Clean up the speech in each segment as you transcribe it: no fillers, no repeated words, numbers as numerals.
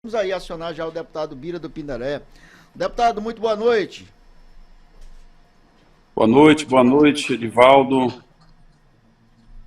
Vamos aí acionar já o deputado Bira do Pindaré. Deputado, muito boa noite. Boa noite, Edivaldo,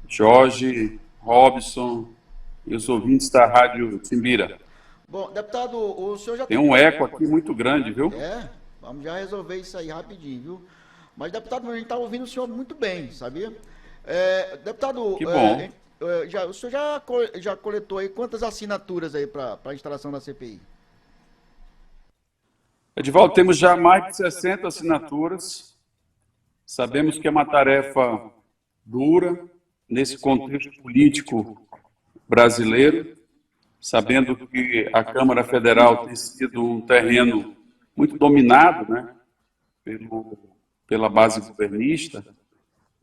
Jorge, Robson e os ouvintes da Rádio Timbira. Bom, deputado, o senhor já Tem tem um quanto... eco aqui muito grande, viu? Vamos já resolver isso aí rapidinho, viu? Mas, deputado, a gente está ouvindo o senhor muito bem, sabia? Deputado, Que bom. o senhor já coletou aí quantas assinaturas aí para a instalação da CPI? Edivaldo, temos já mais de 60 assinaturas. Sabemos que é uma tarefa dura nesse contexto político brasileiro, sabendo que a Câmara Federal tem sido um terreno muito dominado, né, pela base governista.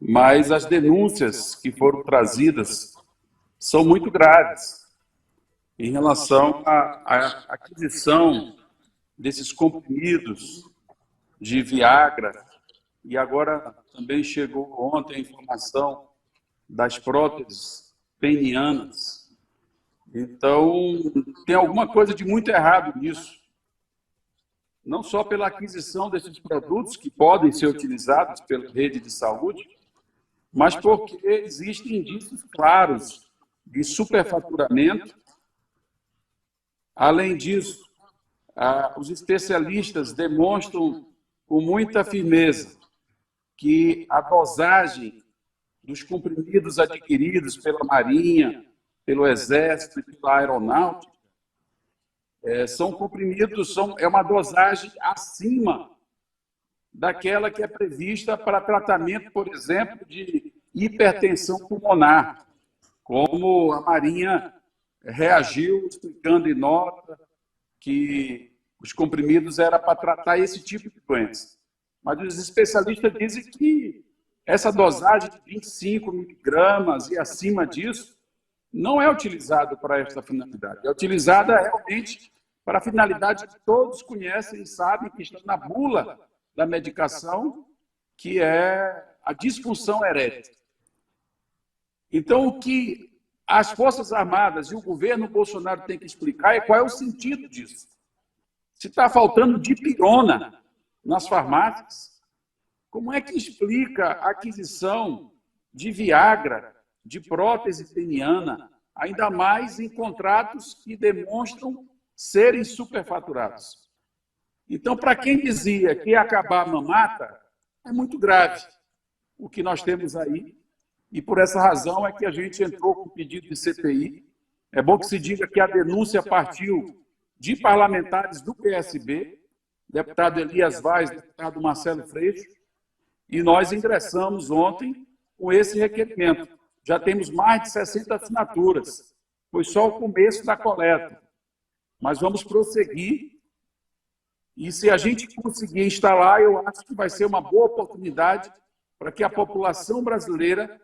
Mas as denúncias que foram trazidas são muito graves em relação à aquisição desses comprimidos de Viagra, e agora também chegou ontem a informação das próteses penianas. Então, tem alguma coisa de muito errado nisso. Não só pela aquisição desses produtos que podem ser utilizados pela rede de saúde, mas porque existem indícios claros de superfaturamento. Além disso, os especialistas demonstram com muita firmeza que a dosagem dos comprimidos adquiridos pela Marinha, pelo Exército e pela Aeronáutica são comprimidos, é uma dosagem acima daquela que é prevista para tratamento, por exemplo, de hipertensão pulmonar, como a Marinha reagiu explicando em nota que os comprimidos eram para tratar esse tipo de doença. Mas os especialistas dizem que essa dosagem de 25 miligramas e acima disso não é utilizada para esta finalidade. É utilizada realmente para a finalidade que todos conhecem e sabem que está na bula da medicação, que é a disfunção erétil. Então, o que as Forças Armadas e o governo Bolsonaro têm que explicar é qual é o sentido disso. Se está faltando dipirona nas farmácias, como é que explica a aquisição de Viagra, de prótese peniana, ainda mais em contratos que demonstram serem superfaturados? Então, para quem dizia que ia acabar a mamata, é muito grave o que nós temos aí, e por essa razão é que a gente entrou com o pedido de CPI. É bom que se diga que a denúncia partiu de parlamentares do PSB, deputado Elias Vaz, deputado Marcelo Freixo, e nós ingressamos ontem com esse requerimento. Já temos mais de 60 assinaturas, foi só o começo da coleta, mas vamos prosseguir. E se a gente conseguir instalar, eu acho que vai ser uma boa oportunidade para que a população brasileira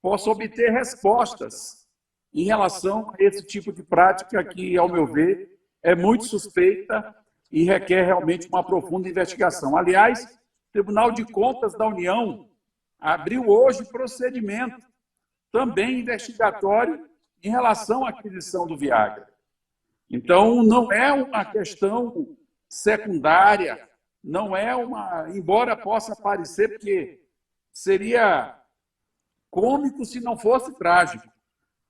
possa obter respostas em relação a esse tipo de prática que, ao meu ver, é muito suspeita e requer realmente uma profunda investigação. Aliás, o Tribunal de Contas da União abriu hoje procedimento também investigatório em relação à aquisição do Viagra. Então, não é uma questão secundária, não é embora possa parecer, porque seria cômico se não fosse trágico,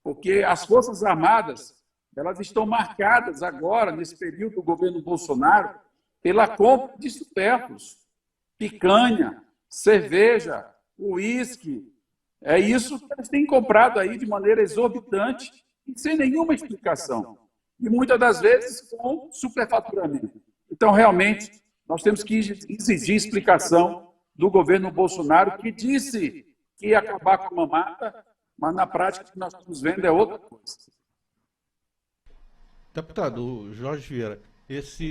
porque as Forças Armadas, elas estão marcadas agora, nesse período do governo Bolsonaro, pela compra de supérfluos, picanha, cerveja, uísque. É isso que eles têm comprado aí de maneira exorbitante e sem nenhuma explicação. E muitas das vezes com superfaturamento. Então, realmente, nós temos que exigir explicação do governo Bolsonaro, que disse que ia acabar com a mamata, mas na prática o que nós estamos vendo é outra coisa. Deputado Jorge Vieira,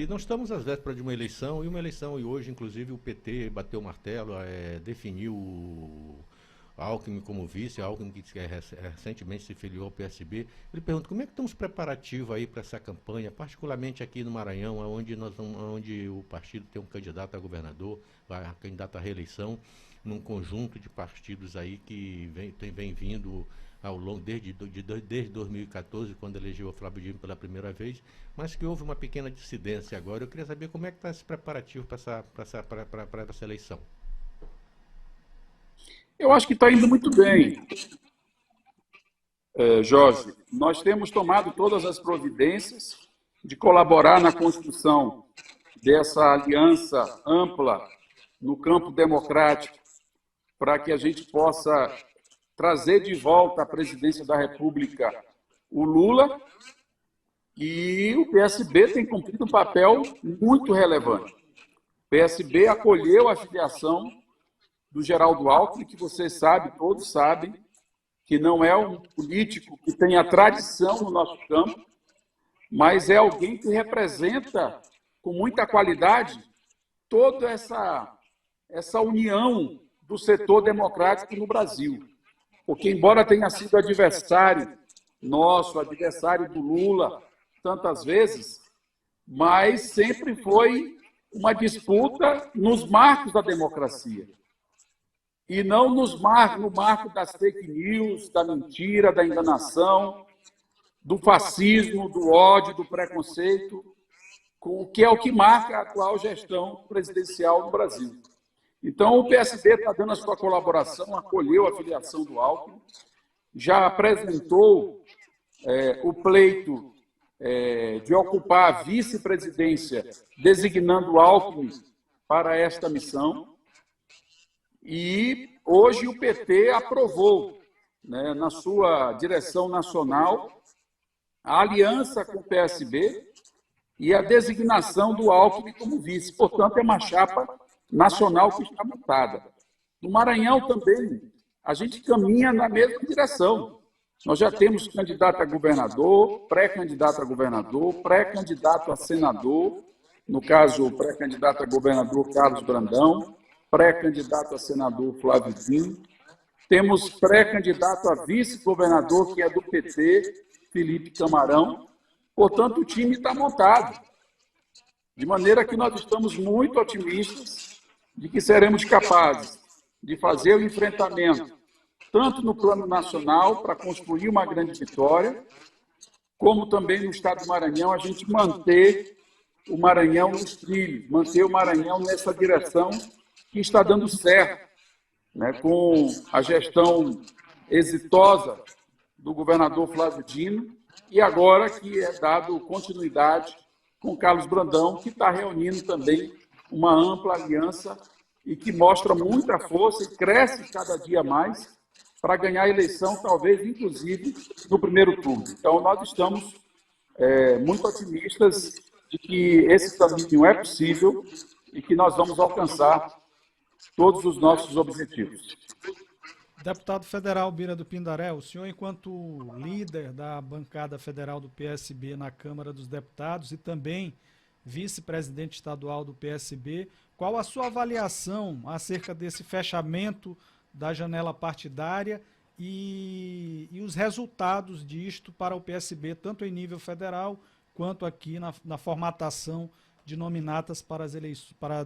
nós estamos às vésperas de uma eleição, e hoje, inclusive, o PT bateu o martelo, definiu o Alckmin como vice, Alckmin que recentemente se filiou ao PSB. Ele pergunta como é que estão os preparativos aí para essa campanha, particularmente aqui no Maranhão, onde o partido tem um candidato a governador, candidato à reeleição, num conjunto de partidos aí que vem vindo ao longo desde 2014, quando elegeu o Flávio Dino pela primeira vez, mas que houve uma pequena dissidência agora. Eu queria saber como é que está esse preparativo para essa eleição. Eu acho que está indo muito bem, Jorge. Nós temos tomado todas as providências de colaborar na construção dessa aliança ampla no campo democrático, para que a gente possa trazer de volta à presidência da República o Lula, e o PSB tem cumprido um papel muito relevante. O PSB acolheu a filiação do Geraldo Alckmin, que vocês sabem, todos sabem, que não é um político que tem a tradição no nosso campo, mas é alguém que representa com muita qualidade toda essa união do setor democrático no Brasil. Porque, embora tenha sido adversário nosso, adversário do Lula, tantas vezes, mas sempre foi uma disputa nos marcos da democracia. E não no marco das fake news, da mentira, da enganação, do fascismo, do ódio, do preconceito, que é o que marca a atual gestão presidencial no Brasil. Então, o PSB está dando a sua colaboração, acolheu a filiação do Alckmin, já apresentou o pleito de ocupar a vice-presidência, designando o Alckmin para esta missão. E hoje o PT aprovou, né, na sua direção nacional, a aliança com o PSB e a designação do Alckmin como vice. Portanto, é uma chapa nacional que está montada. No Maranhão também, a gente caminha na mesma direção. Nós já temos candidato a governador, pré-candidato a governador, pré-candidato a senador, no caso, o pré-candidato a governador Carlos Brandão, pré-candidato a senador Flávio Dino. Temos pré-candidato a vice-governador, que é do PT, Felipe Camarão. Portanto, o time está montado. De maneira que nós estamos muito otimistas de que seremos capazes de fazer o enfrentamento, tanto no plano nacional, para construir uma grande vitória, como também no estado do Maranhão, a gente manter o Maranhão nos trilhos, manter o Maranhão nessa direção que está dando certo, né, com a gestão exitosa do governador Flávio Dino, e agora que é dado continuidade com Carlos Brandão, que está reunindo também uma ampla aliança e que mostra muita força e cresce cada dia mais para ganhar a eleição, talvez, inclusive, no primeiro turno. Então, nós estamos muito otimistas de que esse caminho é possível e que nós vamos alcançar todos os nossos objetivos. Deputado federal Bira do Pindaré, o senhor, enquanto líder da bancada federal do PSB na Câmara dos Deputados e também vice-presidente estadual do PSB, qual a sua avaliação acerca desse fechamento da janela partidária e os resultados disto para o PSB, tanto em nível federal quanto aqui na formatação de nominatas para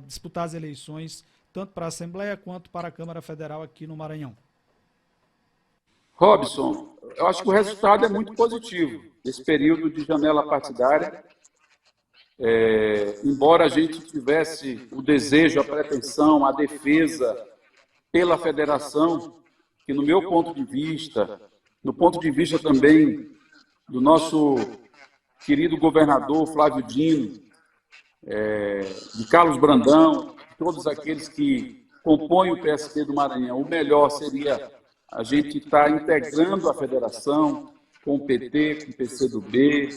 disputar as eleições, tanto para a Assembleia quanto para a Câmara Federal aqui no Maranhão? Robson, eu acho que o resultado é muito positivo desse período de janela partidária. Embora a gente tivesse o desejo, a pretensão, a defesa pela federação, que no meu ponto de vista, no ponto de vista também do nosso querido governador Flávio Dino, de Carlos Brandão, todos aqueles que compõem o PSB do Maranhão, o melhor seria a gente estar integrando a federação com o PT, com o PCdoB,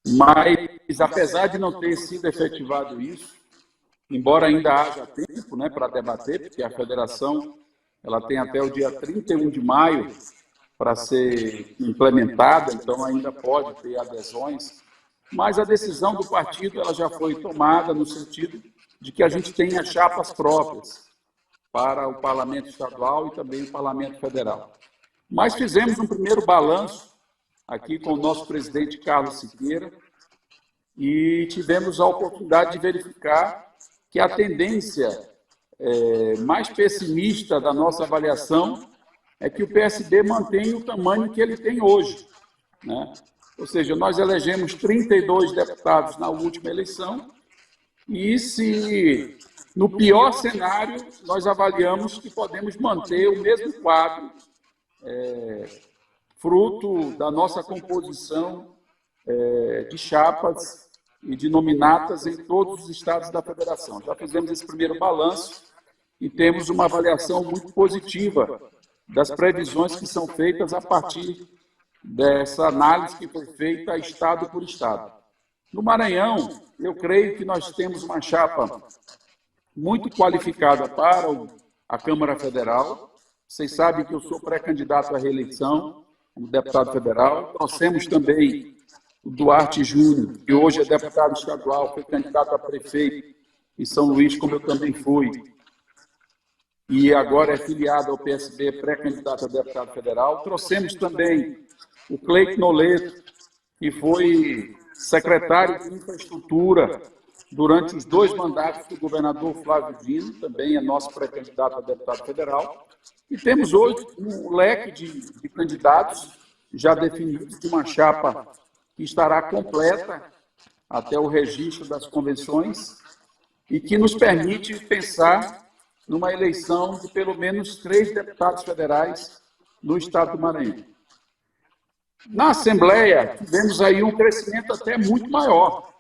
mas, apesar de não ter sido efetivado isso, embora ainda haja tempo, né, para debater, porque a federação ela tem até o dia 31 de maio para ser implementada, então ainda pode ter adesões, mas a decisão do partido ela já foi tomada no sentido de que a gente tenha chapas próprias para o Parlamento Estadual e também o Parlamento Federal. Mas fizemos um primeiro balanço aqui com o nosso presidente Carlos Siqueira e tivemos a oportunidade de verificar que a tendência mais pessimista da nossa avaliação é que o PSB mantém o tamanho que ele tem hoje, né? Ou seja, nós elegemos 32 deputados na última eleição e, se no pior cenário, nós avaliamos que podemos manter o mesmo quadro, fruto da nossa composição de chapas e de nominatas em todos os estados da federação. Já fizemos esse primeiro balanço e temos uma avaliação muito positiva das previsões que são feitas a partir dessa análise que foi feita estado por estado. No Maranhão, eu creio que nós temos uma chapa muito qualificada para a Câmara Federal. Vocês sabem que eu sou pré-candidato à reeleição como deputado federal. Nós temos também o Duarte Júnior, que hoje é deputado estadual, foi candidato a prefeito em São Luís, como eu também fui, e agora é filiado ao PSB, pré-candidato a deputado federal. Trouxemos também o Cleiton Noleto, que foi secretário de Infraestrutura durante os 2 mandatos do governador Flávio Dino, também é nosso pré-candidato a deputado federal. E temos hoje um leque de candidatos já definidos de uma chapa que estará completa até o registro das convenções e que nos permite pensar numa eleição de pelo menos 3 deputados federais no estado do Maranhão. Na Assembleia, tivemos aí um crescimento até muito maior.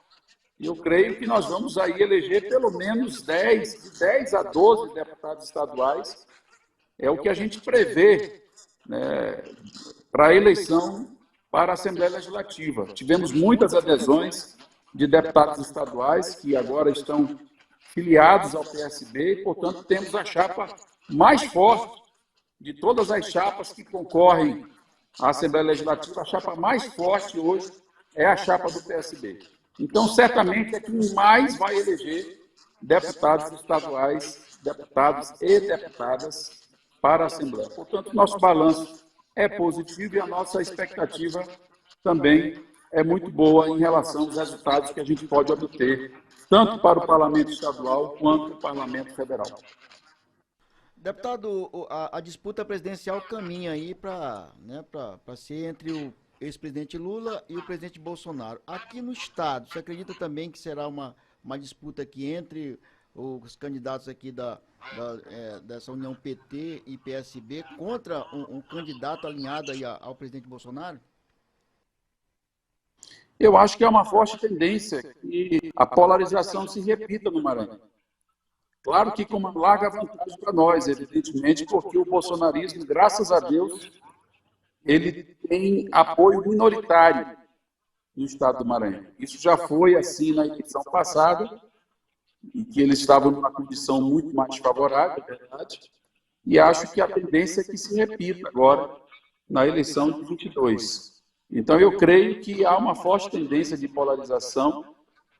Eu creio que nós vamos aí eleger pelo menos de 10 a 12 deputados estaduais. É o que a gente prevê, né, para a eleição para a Assembleia Legislativa. Tivemos muitas adesões de deputados estaduais que agora estão filiados ao PSB e, portanto, temos a chapa mais forte de todas as chapas que concorrem à Assembleia Legislativa. A chapa mais forte hoje é a chapa do PSB. Então, certamente, é quem mais vai eleger deputados estaduais, deputados e deputadas para a Assembleia. Portanto, nosso balanço é positivo e a nossa expectativa também é muito boa em relação aos resultados que a gente pode obter, tanto para o Parlamento Estadual quanto o Parlamento Federal. Deputado, a disputa presidencial caminha aí para ser entre o ex-presidente Lula e o presidente Bolsonaro. Aqui no Estado, você acredita também que será uma disputa aqui entre os candidatos aqui dessa união PT e PSB contra um candidato alinhado aí ao presidente Bolsonaro? Eu acho que é uma forte tendência que a polarização se repita no Maranhão. Claro que com uma larga vantagem para nós, evidentemente, porque o bolsonarismo, graças a Deus, ele tem apoio minoritário no estado do Maranhão. Isso já foi assim na eleição passada, em que eles estavam numa condição muito mais favorável, é verdade, e acho que a tendência é que se repita agora na eleição de 22. Então, eu creio que há uma forte tendência de polarização.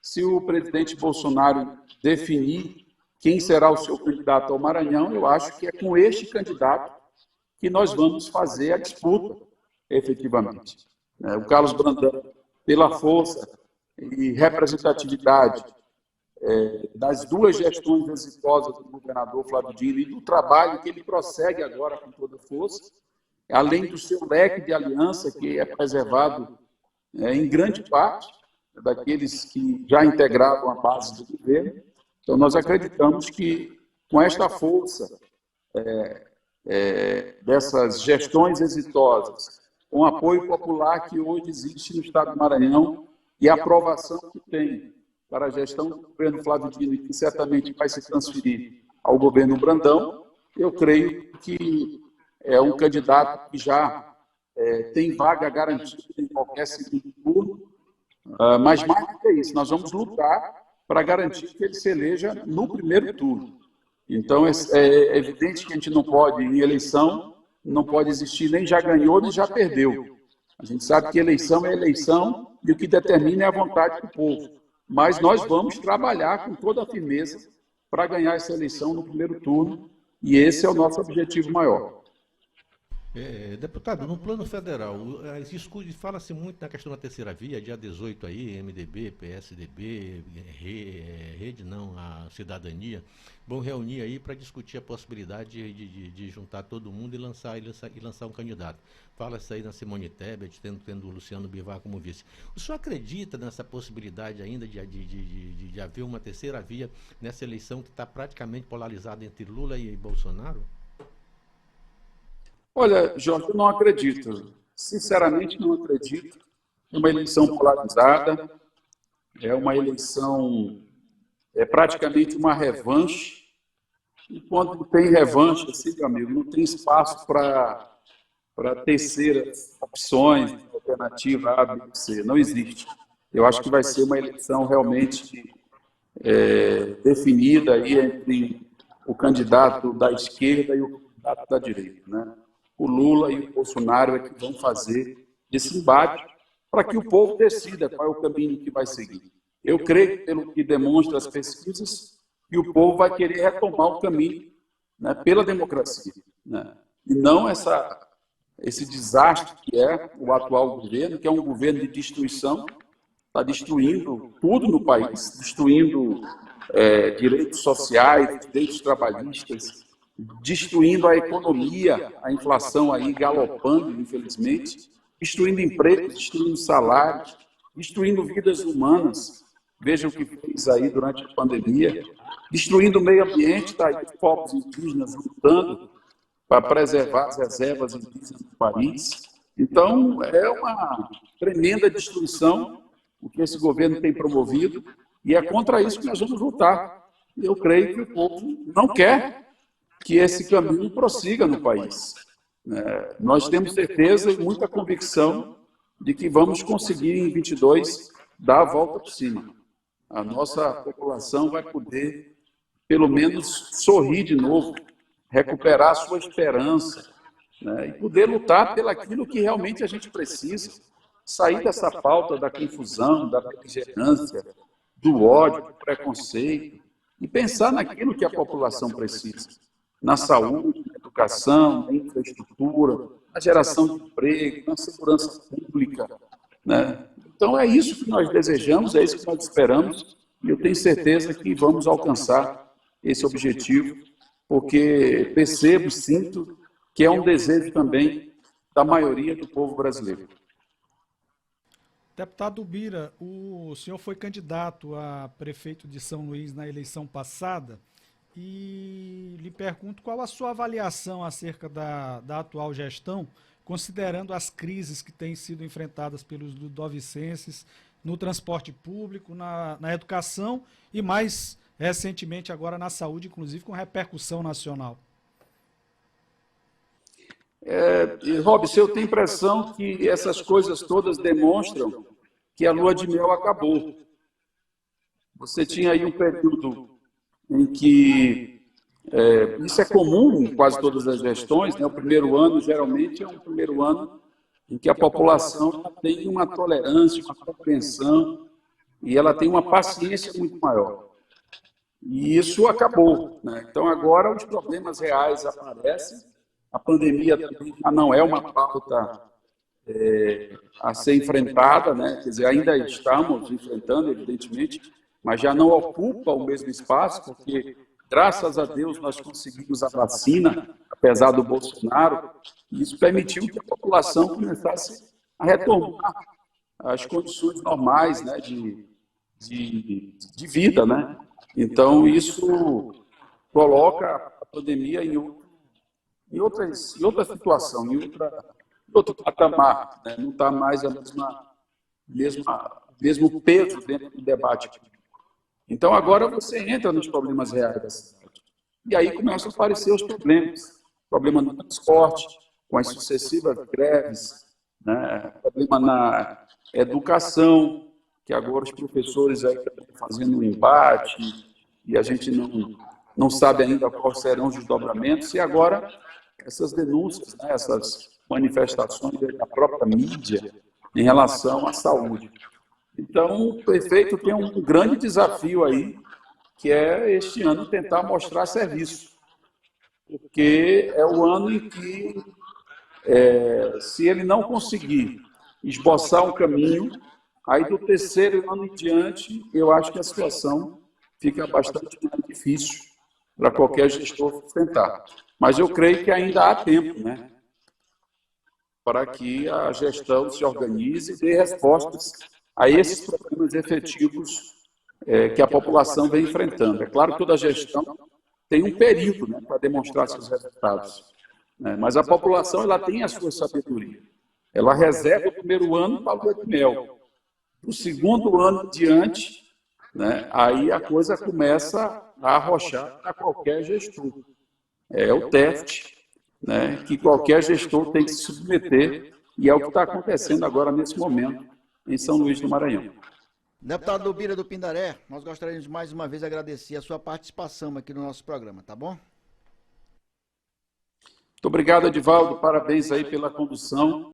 Se o presidente Bolsonaro definir quem será o seu candidato ao Maranhão, eu acho que é com este candidato que nós vamos fazer a disputa, efetivamente. O Carlos Brandão, pela força e representatividade das 2 gestões exitosas do governador Flávio Dino e do trabalho que ele prossegue agora com toda força, além do seu leque de aliança, que é preservado em grande parte daqueles que já integravam a base do governo. Então, nós acreditamos que, com esta força dessas gestões exitosas, com o apoio popular que hoje existe no estado do Maranhão e a aprovação que tem para a gestão do governo Flávio Dino, e que certamente vai se transferir ao governo Brandão, eu creio que é um candidato que já tem vaga garantida em qualquer segundo turno, mas mais do que isso, nós vamos lutar para garantir que ele se eleja no primeiro turno. Então, é evidente que a gente não pode, em eleição, não pode existir nem já ganhou, nem já perdeu. A gente sabe que eleição é eleição e o que determina é a vontade do povo. Mas nós vamos trabalhar com toda a firmeza para ganhar essa eleição no primeiro turno, e esse é o nosso objetivo maior. Deputado, no plano federal, fala-se muito na questão da terceira via, dia 18 aí, MDB, PSDB, Rede não, a Cidadania, vão reunir aí para discutir a possibilidade de juntar todo mundo e lançar um candidato. Fala-se aí na Simone Tebet, tendo o Luciano Bivar como vice. O senhor acredita nessa possibilidade ainda de haver uma terceira via nessa eleição que está praticamente polarizada entre Lula e Bolsonaro? Olha, Jorge, eu não acredito. Sinceramente, não acredito. É uma eleição polarizada, é uma eleição, é praticamente uma revanche. E quando tem revanche, assim, meu amigo, não tem espaço para terceiras opções, alternativa A, B, C. Não existe. Eu acho que vai ser uma eleição realmente definida aí entre o candidato da esquerda e o candidato da direita, né? O Lula e o Bolsonaro é que vão fazer esse embate para que o povo decida qual é o caminho que vai seguir. Eu creio, pelo que demonstram as pesquisas, que o povo vai querer retomar o caminho, né, pela democracia, né, e não esse desastre que é o atual governo, que é um governo de destruição, está destruindo tudo no país, destruindo direitos sociais, direitos trabalhistas, destruindo a economia, a inflação aí galopando, infelizmente, destruindo empregos, destruindo salários, destruindo vidas humanas. Veja o que fez aí durante a pandemia, destruindo o meio ambiente, está aí os povos indígenas lutando para preservar as reservas indígenas do país. Então, é uma tremenda destruição o que esse governo tem promovido, e é contra isso que nós vamos lutar. Eu creio que o povo não quer que esse caminho prossiga no país. Nós temos certeza e muita convicção de que vamos conseguir, em 22, dar a volta por cima. A nossa população vai poder, pelo menos, sorrir de novo, recuperar a sua esperança, né, e poder lutar pelaquilo que realmente a gente precisa. Sair dessa pauta da confusão, da beligerância, do ódio, do preconceito, e pensar naquilo que a população precisa. Na saúde, na educação, na infraestrutura, na geração de emprego, na segurança pública, né? Então, é isso que nós desejamos, é isso que nós esperamos, e eu tenho certeza que vamos alcançar esse objetivo, porque percebo, sinto que é um desejo também da maioria do povo brasileiro. Deputado Bira, o senhor foi candidato a prefeito de São Luís na eleição passada, e lhe pergunto qual a sua avaliação acerca da atual gestão, considerando as crises que têm sido enfrentadas pelos ludovicenses no transporte público, na educação e mais recentemente agora na saúde, inclusive com repercussão nacional. Robson, eu tenho a impressão que essas coisas todas demonstram que a lua de mel acabou. Você tinha aí um período em que isso é comum em quase todas as gestões, né? O primeiro ano, geralmente, é um primeiro ano em que a população tem uma tolerância, uma compreensão, e ela tem uma paciência muito maior. E isso acabou, né? Então, agora, os problemas reais aparecem, a pandemia também já não é uma pauta a ser enfrentada, né? Quer dizer, ainda estamos enfrentando, evidentemente, mas já não ocupa o mesmo espaço, porque, graças a Deus, nós conseguimos a vacina, apesar do Bolsonaro, e isso permitiu que a população começasse a retomar as condições normais, né, de vida, né? Então, isso coloca a pandemia em outra situação, em outro patamar, né? Não está mais a mesmo peso dentro do debate. Então, agora você entra nos problemas reais da cidade. E aí começam a aparecer os problemas. Problema no transporte, com as sucessivas greves, né? Problema na educação, que agora os professores aí estão fazendo um embate, e a gente não sabe ainda quais serão os desdobramentos, e agora essas denúncias, né? Essas manifestações da própria mídia em relação à saúde. Então, o prefeito tem um grande desafio aí, que é, este ano, tentar mostrar serviço. Porque é o ano em que se ele não conseguir esboçar um caminho, aí do terceiro ano em diante, eu acho que a situação fica bastante mais difícil para qualquer gestor enfrentar. Mas eu creio que ainda há tempo, né, para que a gestão se organize e dê respostas a esses problemas efetivos que a população vem enfrentando. É claro que toda gestão tem um período, né, para demonstrar seus resultados, né, mas a população ela tem a sua sabedoria. Ela reserva o primeiro ano para o lua de mel. O segundo ano em diante, né, aí a coisa começa a arrochar a qualquer gestor. É o teste, né, que qualquer gestor tem que se submeter, e é o que está acontecendo agora nesse momento em São Luís do Maranhão. Deputado Bira do Pindaré, nós gostaríamos mais uma vez de agradecer a sua participação aqui no nosso programa, tá bom? Muito obrigado, Edivaldo, parabéns aí pela condução.